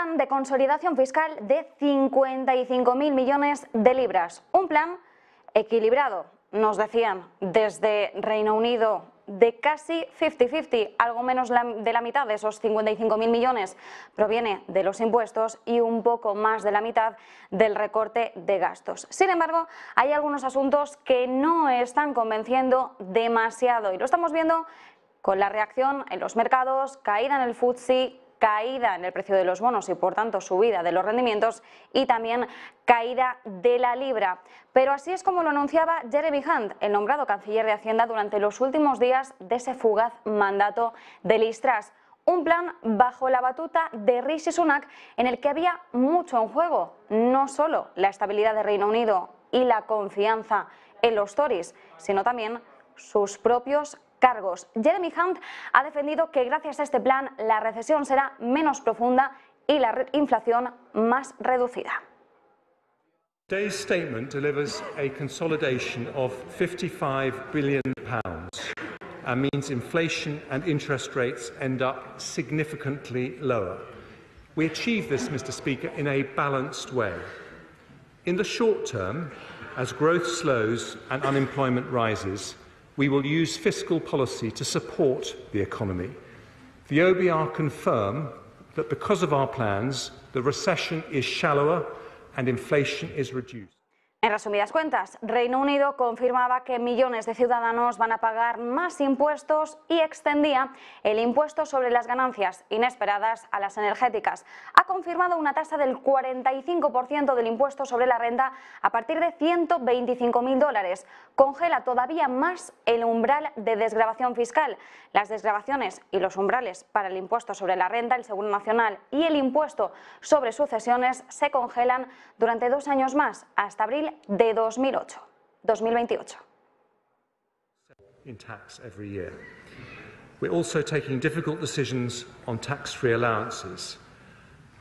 plan de consolidación fiscal de 55.000 millones de libras. Un plan equilibrado, nos decían desde Reino Unido, de casi 50-50, algo menos de la mitad de esos 55.000 millones proviene de los impuestos y un poco más de la mitad del recorte de gastos. Sin embargo, hay algunos asuntos que no están convenciendo demasiado y lo estamos viendo con la reacción en los mercados, caída en el FTSE, caída en el precio de los bonos y por tanto subida de los rendimientos y también caída de la libra. Pero así es como lo anunciaba Jeremy Hunt, el nombrado canciller de Hacienda durante los últimos días de ese fugaz mandato de Liz Truss. Un plan bajo la batuta de Rishi Sunak en el que había mucho en juego, no solo la estabilidad de Reino Unido y la confianza en los Tories, sino también sus propios cargos. Jeremy Hunt ha defendido que gracias a este plan la recesión será menos profunda y la inflación más reducida. Today's statement delivers a consolidation of £55 billion and means inflation and interest rates end up significantly lower. We achieve this, Mr. Speaker, in a balanced way. In the short term, as growth slows and unemployment rises, we will use fiscal policy to support the economy. The OBR confirm that because of our plans, the recession is shallower and inflation is reduced. En resumidas cuentas, Reino Unido confirmaba que millones de ciudadanos van a pagar más impuestos y extendía el impuesto sobre las ganancias inesperadas a las energéticas. Ha confirmado una tasa del 45% del impuesto sobre la renta a partir de $125.000. Congela todavía más el umbral de desgravación fiscal. Las desgravaciones y los umbrales para el impuesto sobre la renta, el Seguro Nacional y el impuesto sobre sucesiones se congelan durante 2 años más, hasta abril de 2028. In tax every year. We're also taking difficult decisions on tax-free allowances.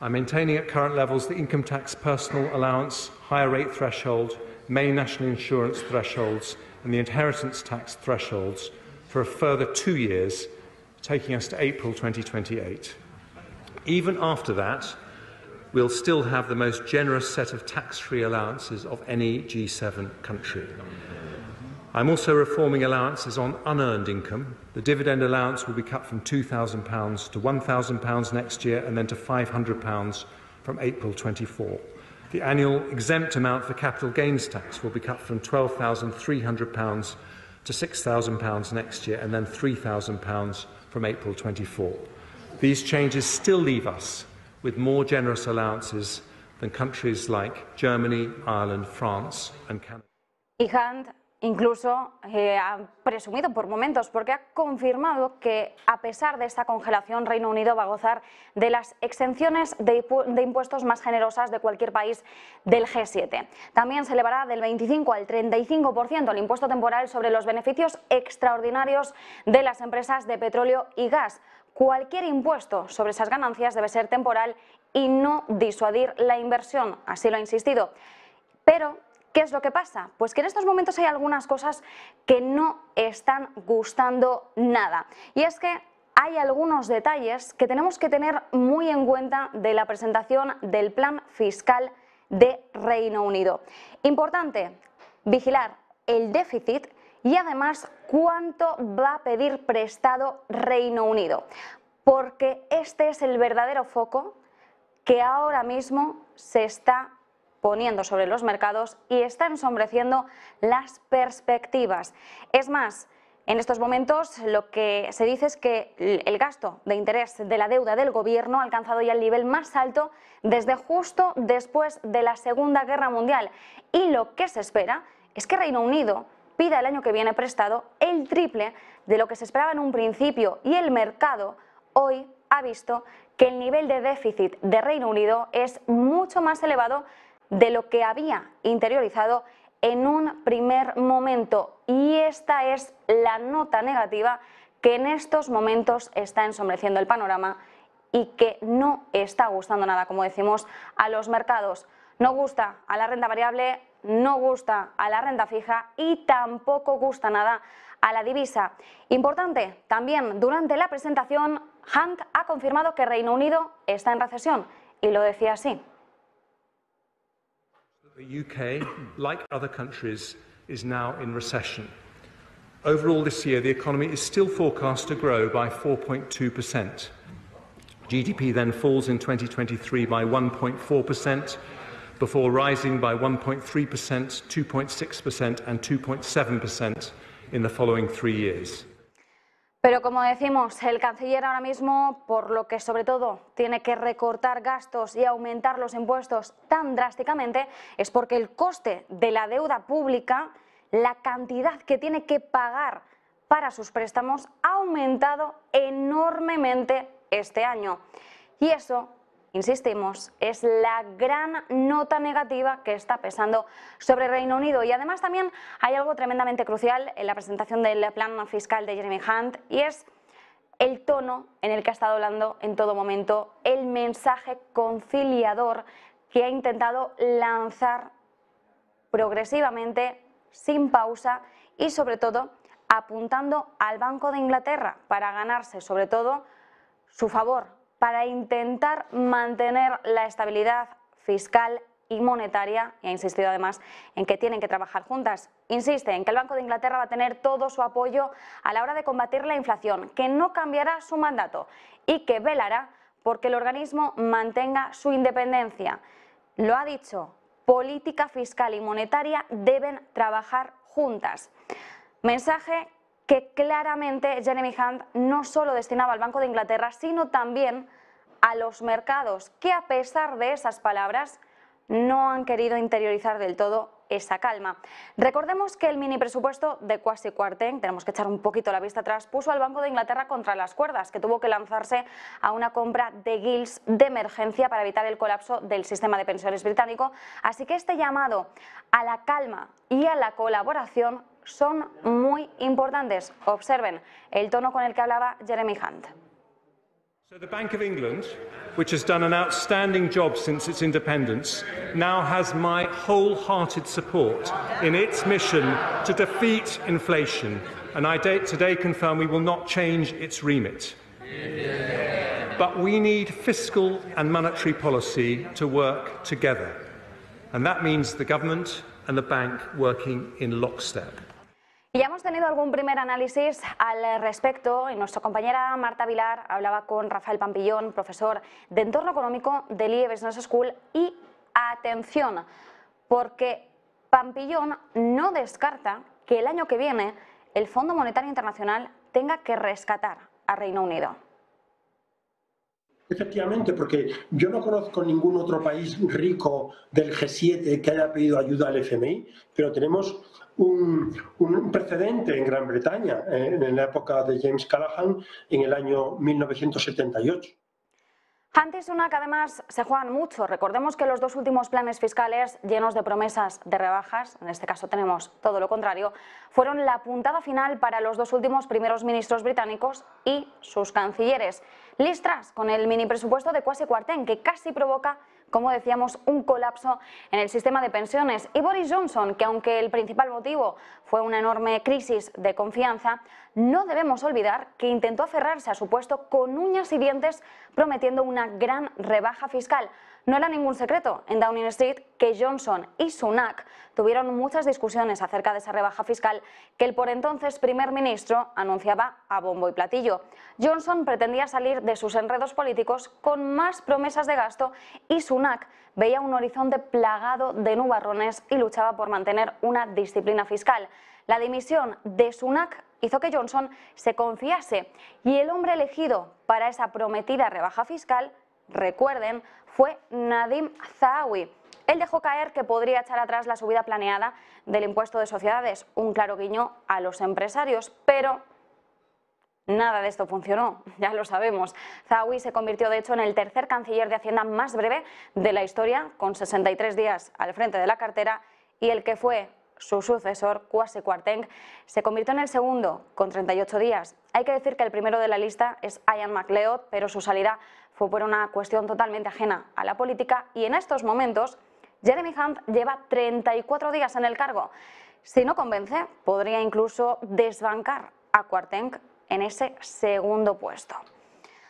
I'm maintaining at current levels the income tax personal allowance, higher rate threshold, main national insurance thresholds and the inheritance tax thresholds for a further 2 years, taking us to April 2028. Even after that, we'll still have the most generous set of tax-free allowances of any G7 country. I'm also reforming allowances on unearned income. The dividend allowance will be cut from £2,000 to £1,000 next year and then to £500 from April 24. The annual exempt amount for capital gains tax will be cut from £12,300 to £6,000 next year and then £3,000 from April 24. These changes still leave us with more generous allowances than countries like Germany, Ireland, France and Canada. Y Hunt incluso ha presumido por momentos, porque ha confirmado que a pesar de esta congelación, Reino Unido va a gozar de las exenciones de impuestos más generosas de cualquier país del G7. También se elevará del 25 al 35% el impuesto temporal sobre los beneficios extraordinarios de las empresas de petróleo y gas. Cualquier impuesto sobre esas ganancias debe ser temporal y no disuadir la inversión, así lo ha insistido. Pero, ¿qué es lo que pasa? Pues que en estos momentos hay algunas cosas que no están gustando nada. Y es que hay algunos detalles que tenemos que tener muy en cuenta de la presentación del plan fiscal de Reino Unido. Importante, vigilar el déficit y además cuánto va a pedir prestado Reino Unido, porque este es el verdadero foco que ahora mismo se está poniendo sobre los mercados y está ensombreciendo las perspectivas. Es más, en estos momentos lo que se dice es que el gasto de interés de la deuda del gobierno ha alcanzado ya el nivel más alto desde justo después de la Segunda Guerra Mundial y lo que se espera es que Reino Unido pida el año que viene prestado el triple de lo que se esperaba en un principio y el mercado hoy ha visto que el nivel de déficit de Reino Unido es mucho más elevado de lo que había interiorizado en un primer momento y esta es la nota negativa que en estos momentos está ensombreciendo el panorama y que no está gustando nada, como decimos, a los mercados. No gusta a la renta variable, no gusta a la renta fija y tampoco gusta nada a la divisa. Importante, también durante la presentación, Hunt ha confirmado que Reino Unido está en recesión y lo decía así. The UK, like other countries, is now in recession. Overall this year, the economy is still forecast to grow by 4.2%. GDP then falls in 2023 by 1.4%, before rising by 1.3%, 2.6% and 2.7% in the following 3 years. Pero como decimos, el canciller ahora mismo, por lo que sobre todo tiene que recortar gastos y aumentar los impuestos tan drásticamente, es porque el coste de la deuda pública, la cantidad que tiene que pagar para sus préstamos, ha aumentado enormemente este año. Y eso, insistimos, es la gran nota negativa que está pesando sobre Reino Unido. Y además también hay algo tremendamente crucial en la presentación del plan fiscal de Jeremy Hunt, y es el tono en el que ha estado hablando en todo momento, el mensaje conciliador que ha intentado lanzar progresivamente, sin pausa y sobre todo apuntando al Banco de Inglaterra para ganarse sobre todo su favor, para intentar mantener la estabilidad fiscal y monetaria, y ha insistido además en que tienen que trabajar juntas. Insiste en que el Banco de Inglaterra va a tener todo su apoyo a la hora de combatir la inflación, que no cambiará su mandato y que velará porque el organismo mantenga su independencia. Lo ha dicho, política fiscal y monetaria deben trabajar juntas. Mensaje que claramente Jeremy Hunt no solo destinaba al Banco de Inglaterra, sino también a los mercados, que a pesar de esas palabras no han querido interiorizar del todo esa calma. Recordemos que el mini presupuesto de Kwasi Kwarteng, tenemos que echar un poquito la vista atrás, puso al Banco de Inglaterra contra las cuerdas, que tuvo que lanzarse a una compra de gilts de emergencia para evitar el colapso del sistema de pensiones británico. Así que este llamado a la calma y a la colaboración son muy importantes. Observen el tono con el que hablaba Jeremy Hunt. So the Bank of England, which has done an outstanding job since its independence, now has my wholehearted support in its mission to defeat inflation, and I today confirm we will not change its remit. But we need fiscal and monetary policy to work together, and that means the government and the bank working in lockstep. Y ya hemos tenido algún primer análisis al respecto, y nuestra compañera Marta Vilar hablaba con Rafael Pampillón, profesor de Entorno Económico del IE Business School, y atención, porque Pampillón no descarta que el año que viene el Fondo Monetario Internacional tenga que rescatar a Reino Unido. Efectivamente, porque yo no conozco ningún otro país rico del G7 que haya pedido ayuda al FMI, pero tenemos un precedente en Gran Bretaña, en la época de James Callaghan, en el año 1978. Hunt y Sunak además se juegan mucho. Recordemos que los dos últimos planes fiscales, llenos de promesas de rebajas, en este caso tenemos todo lo contrario, fueron la puntada final para los dos últimos primeros ministros británicos y sus cancilleres. Listras con el mini presupuesto de Kwasi Kwarteng, que casi provoca, como decíamos, un colapso en el sistema de pensiones. Y Boris Johnson, que aunque el principal motivo fue una enorme crisis de confianza, no debemos olvidar que intentó aferrarse a su puesto con uñas y dientes, prometiendo una gran rebaja fiscal. No era ningún secreto en Downing Street que Johnson y Sunak tuvieron muchas discusiones acerca de esa rebaja fiscal que el por entonces primer ministro anunciaba a bombo y platillo. Johnson pretendía salir de sus enredos políticos con más promesas de gasto y Sunak veía un horizonte plagado de nubarrones y luchaba por mantener una disciplina fiscal. La dimisión de Sunak hizo que Johnson se confiase y el hombre elegido para esa prometida rebaja fiscal, recuerden, fue Nadhim Zahawi. Él dejó caer que podría echar atrás la subida planeada del impuesto de sociedades, un claro guiño a los empresarios, pero nada de esto funcionó, ya lo sabemos. Zahawi se convirtió de hecho en el tercer canciller de Hacienda más breve de la historia, con 63 días al frente de la cartera, y el que fue su sucesor, Kwasi Kwarteng, se convirtió en el segundo, con 38 días. Hay que decir que el primero de la lista es Ian MacLeod, pero su salida fue por una cuestión totalmente ajena a la política, y en estos momentos Jeremy Hunt lleva 34 días en el cargo. Si no convence, podría incluso desbancar a Kwarteng en ese segundo puesto.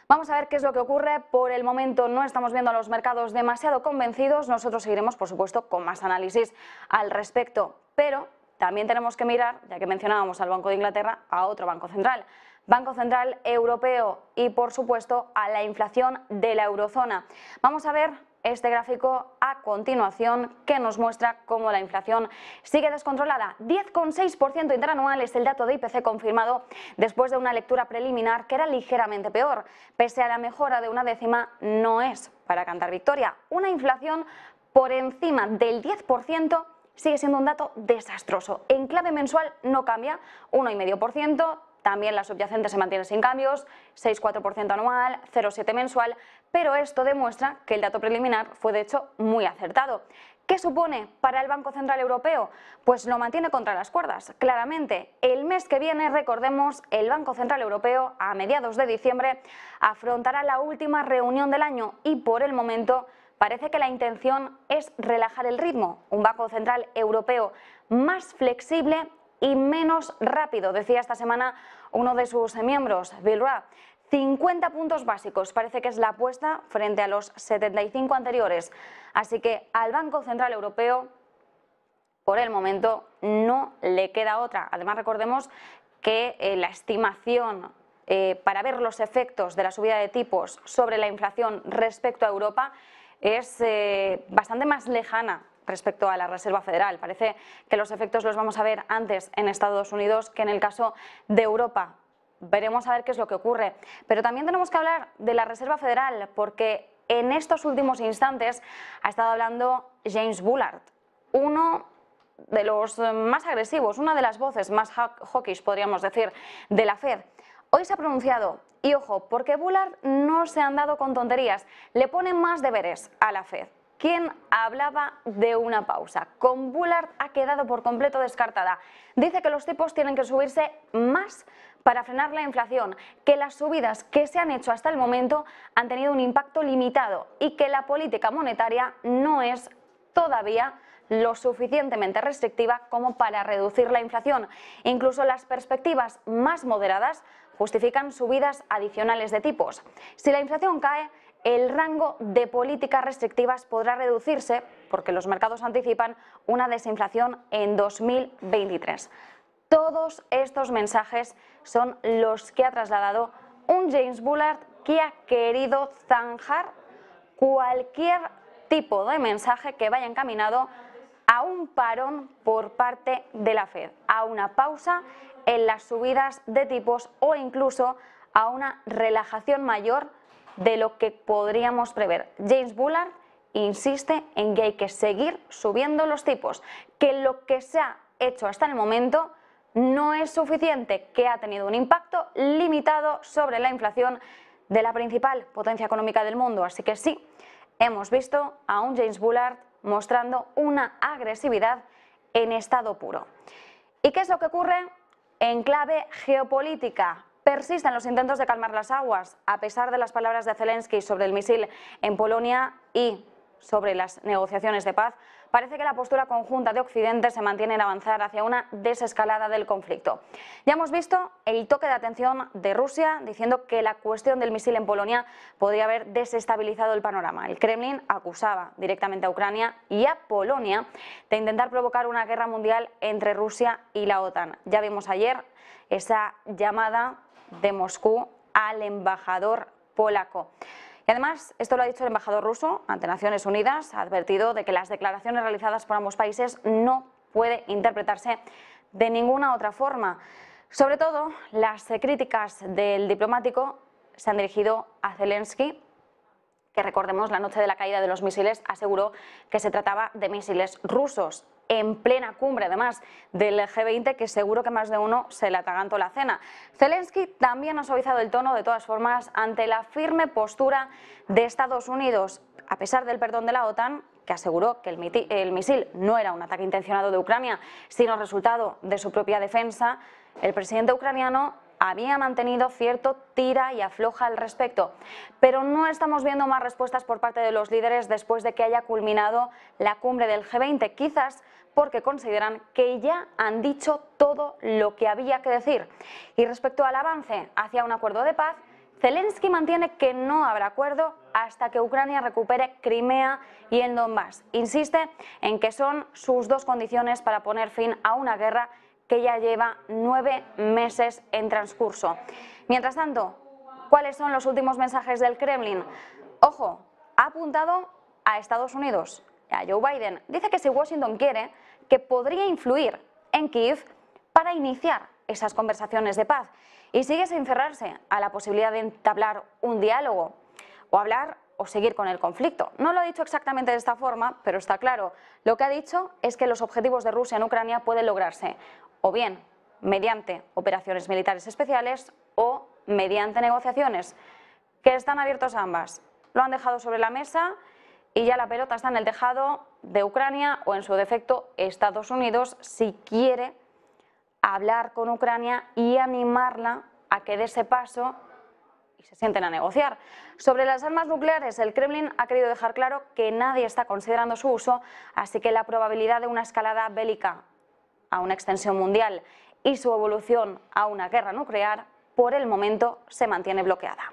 Vamos a ver qué es lo que ocurre. Por el momento no estamos viendo a los mercados demasiado convencidos. Nosotros seguiremos, por supuesto, con más análisis al respecto. Pero también tenemos que mirar, ya que mencionábamos al Banco de Inglaterra, a otro Banco Central Europeo y, por supuesto, a la inflación de la eurozona. Vamos a ver este gráfico a continuación que nos muestra cómo la inflación sigue descontrolada. 10,6% interanual es el dato de IPC confirmado después de una lectura preliminar que era ligeramente peor. Pese a la mejora de una décima, no es para cantar victoria. Una inflación por encima del 10% sigue siendo un dato desastroso. En clave mensual no cambia, 1,5%. También la subyacente se mantiene sin cambios, 6,4% anual, 0,7% mensual, pero esto demuestra que el dato preliminar fue de hecho muy acertado. ¿Qué supone para el Banco Central Europeo? Pues lo mantiene contra las cuerdas, claramente. El mes que viene, recordemos, el Banco Central Europeo, a mediados de diciembre, afrontará la última reunión del año y por el momento parece que la intención es relajar el ritmo. Un Banco Central Europeo más flexible y menos rápido, decía esta semana uno de sus miembros, Bill Roth. 50 puntos básicos parece que es la apuesta frente a los 75 anteriores. Así que al Banco Central Europeo, por el momento, no le queda otra. Además, recordemos que la estimación para ver los efectos de la subida de tipos sobre la inflación respecto a Europa es bastante más lejana respecto a la Reserva Federal. Parece que los efectos los vamos a ver antes en Estados Unidos que en el caso de Europa. Veremos a ver qué es lo que ocurre. Pero también tenemos que hablar de la Reserva Federal porque en estos últimos instantes ha estado hablando James Bullard, uno de los más agresivos, una de las voces más hawkish, podríamos decir, de la Fed. Hoy se ha pronunciado, y ojo, porque Bullard no se ha andado con tonterías, le pone más deberes a la Fed. ¿Quién hablaba de una pausa? Con Bullard ha quedado por completo descartada. Dice que los tipos tienen que subirse más para frenar la inflación, que las subidas que se han hecho hasta el momento han tenido un impacto limitado y que la política monetaria no es todavía lo suficientemente restrictiva como para reducir la inflación. Incluso las perspectivas más moderadas justifican subidas adicionales de tipos. Si la inflación cae, el rango de políticas restrictivas podrá reducirse porque los mercados anticipan una desinflación en 2023. Todos estos mensajes son los que ha trasladado un James Bullard que ha querido zanjar cualquier tipo de mensaje que vaya encaminado a un parón por parte de la Fed, a una pausa en las subidas de tipos o incluso a una relajación mayor de lo que podríamos prever. James Bullard insiste en que hay que seguir subiendo los tipos, que lo que se ha hecho hasta el momento no es suficiente, que ha tenido un impacto limitado sobre la inflación de la principal potencia económica del mundo. Así que sí, hemos visto a un James Bullard mostrando una agresividad en estado puro. ¿Y qué es lo que ocurre? En clave geopolítica, persisten los intentos de calmar las aguas, a pesar de las palabras de Zelensky sobre el misil en Polonia y sobre las negociaciones de paz. Parece que la postura conjunta de Occidente se mantiene en avanzar hacia una desescalada del conflicto. Ya hemos visto el toque de atención de Rusia diciendo que la cuestión del misil en Polonia podría haber desestabilizado el panorama. El Kremlin acusaba directamente a Ucrania y a Polonia de intentar provocar una guerra mundial entre Rusia y la OTAN. Ya vimos ayer esa llamada de Moscú al embajador polaco. Y además, esto lo ha dicho el embajador ruso ante Naciones Unidas, ha advertido de que las declaraciones realizadas por ambos países no puede interpretarse de ninguna otra forma. Sobre todo, las críticas del diplomático se han dirigido a Zelensky, que recordemos la noche de la caída de los misiles aseguró que se trataba de misiles rusos, en plena cumbre además del G20, que seguro que más de uno se le atragantó la cena. Zelensky también ha suavizado el tono de todas formas ante la firme postura de Estados Unidos, a pesar del perdón de la OTAN, que aseguró que el misil no era un ataque intencionado de Ucrania, sino resultado de su propia defensa. El presidente ucraniano había mantenido cierto tira y afloja al respecto, pero no estamos viendo más respuestas por parte de los líderes después de que haya culminado la cumbre del G20, quizás porque consideran que ya han dicho todo lo que había que decir. Y respecto al avance hacia un acuerdo de paz, Zelensky mantiene que no habrá acuerdo hasta que Ucrania recupere Crimea y el Donbass. Insiste en que son sus dos condiciones para poner fin a una guerra que ya lleva 9 meses en transcurso. Mientras tanto, ¿cuáles son los últimos mensajes del Kremlin? Ojo, ha apuntado a Estados Unidos, a Joe Biden. Dice que si Washington quiere, que podría influir en Kiev para iniciar esas conversaciones de paz. Y sigue sin cerrarse a la posibilidad de entablar un diálogo o hablar o seguir con el conflicto. No lo ha dicho exactamente de esta forma, pero está claro. Lo que ha dicho es que los objetivos de Rusia en Ucrania pueden lograrse o bien mediante operaciones militares especiales o mediante negociaciones, que están abiertos ambas. Lo han dejado sobre la mesa y ya la pelota está en el tejado de Ucrania o, en su defecto, Estados Unidos, si quiere hablar con Ucrania y animarla a que dé ese paso y se sienten a negociar. Sobre las armas nucleares, el Kremlin ha querido dejar claro que nadie está considerando su uso, así que la probabilidad de una escalada bélica a una extensión mundial y su evolución a una guerra nuclear, por el momento, se mantiene bloqueada.